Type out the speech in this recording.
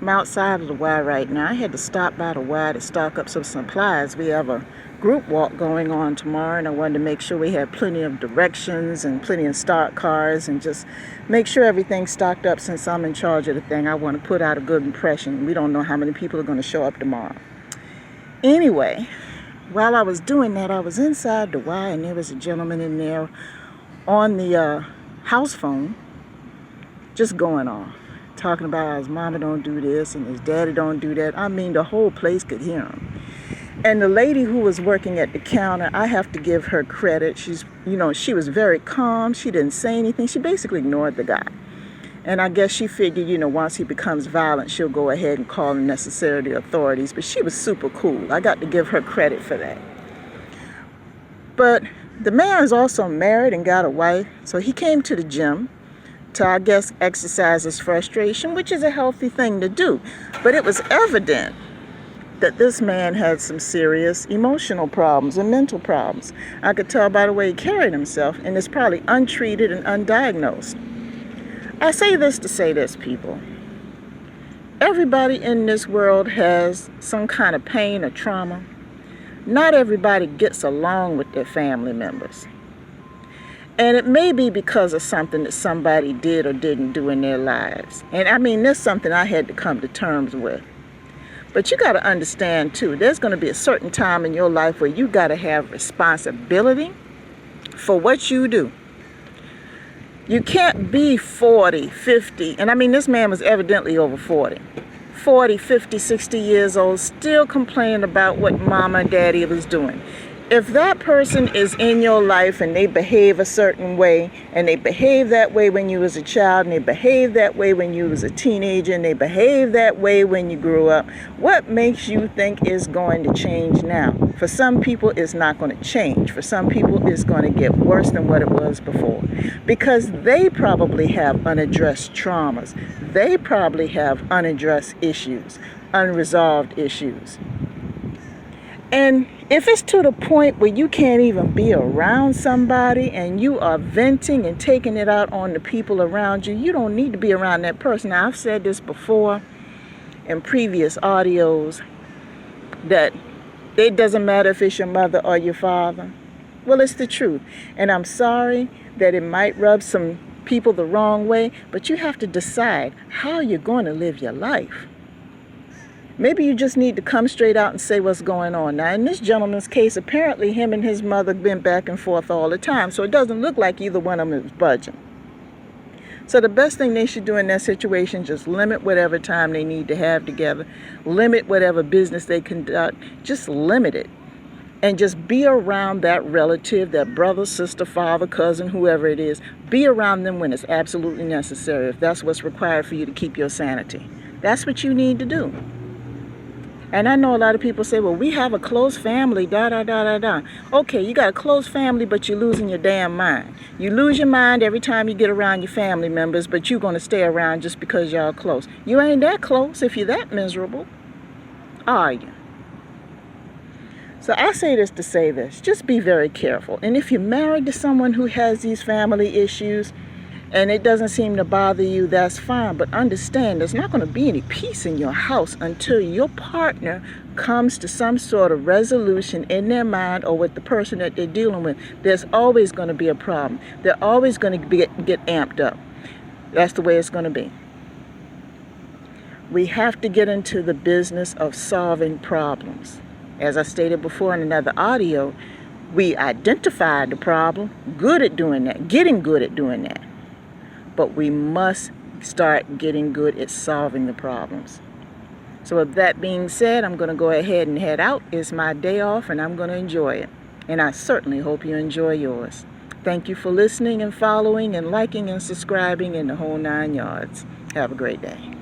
I'm outside of the Y right now. I had to stop by the Y to stock up some supplies. We have a group walk going on tomorrow, and I wanted to make sure we had plenty of directions and plenty of start cars and just make sure everything's stocked up. Since I'm in charge of the thing, I want to put out a good impression. We don't know how many people are going to show up tomorrow. Anyway, while I was doing that, I was inside the Y, and there was a gentleman in there on the house phone just going on, talking about how his mama don't do this and his daddy don't do that. I mean, the whole place could hear him. And the lady who was working at the counter, I have to give her credit. She was very calm. She didn't say anything. She basically ignored the guy. And I guess she figured, once he becomes violent, she'll go ahead and call the necessary authorities. But she was super cool. I got to give her credit for that. But the man is also married and got a wife. So he came to the gym to, I guess, exercise his frustration, which is a healthy thing to do. But it was evident that this man had some serious emotional problems and mental problems. I could tell by the way he carried himself, and it's probably untreated and undiagnosed. I say this to say this, people. Everybody in this world has some kind of pain or trauma. Not everybody gets along with their family members. And it may be because of something that somebody did or didn't do in their lives. And I mean, that's something I had to come to terms with. But you got to understand, too, there's going to be a certain time in your life where you got to have responsibility for what you do. You can't be 40, 50, and I mean, this man was evidently over 40, 50, 60 years old, still complaining about what mama and daddy was doing. If that person is in your life and they behave a certain way, and they behave that way when you was a child, and they behave that way when you was a teenager, and they behave that way when you grew up, what makes you think is going to change now? For some people, it's not going to change. For some people, it's going to get worse than what it was before. Because they probably have unaddressed traumas. They probably have unaddressed issues, unresolved issues. And if it's to the point where you can't even be around somebody and you are venting and taking it out on the people around you, you don't need to be around that person. Now, I've said this before in previous audios, that it doesn't matter if it's your mother or your father. Well, it's the truth. And I'm sorry that it might rub some people the wrong way, but you have to decide how you're going to live your life. Maybe you just need to come straight out and say what's going on. Now, in this gentleman's case, apparently him and his mother have been back and forth all the time, so it doesn't look like either one of them is budging. So the best thing they should do in that situation, just limit whatever time they need to have together, limit whatever business they conduct, just limit it. And just be around that relative, that brother, sister, father, cousin, whoever it is. Be around them when it's absolutely necessary, if that's what's required for you to keep your sanity. That's what you need to do. And I know a lot of people say, well, we have a close family, da-da-da-da-da. Okay, you got a close family, but you're losing your damn mind. You lose your mind every time you get around your family members, but you're going to stay around just because y'all close. You ain't that close if you're that miserable, are you? So I say this to say this. Just be very careful. And if you're married to someone who has these family issues, and it doesn't seem to bother you, that's fine. But understand, there's not going to be any peace in your house until your partner comes to some sort of resolution in their mind or with the person that they're dealing with. There's always going to be a problem. They're always going to get amped up. That's the way it's going to be. We have to get into the business of solving problems. As I stated before in another audio, we identified the problem, good at doing that, getting good at doing that. But we must start getting good at solving the problems. So with that being said, I'm going to go ahead and head out. It's my day off and I'm going to enjoy it. And I certainly hope you enjoy yours. Thank you for listening and following and liking and subscribing in the whole 9 yards. Have a great day.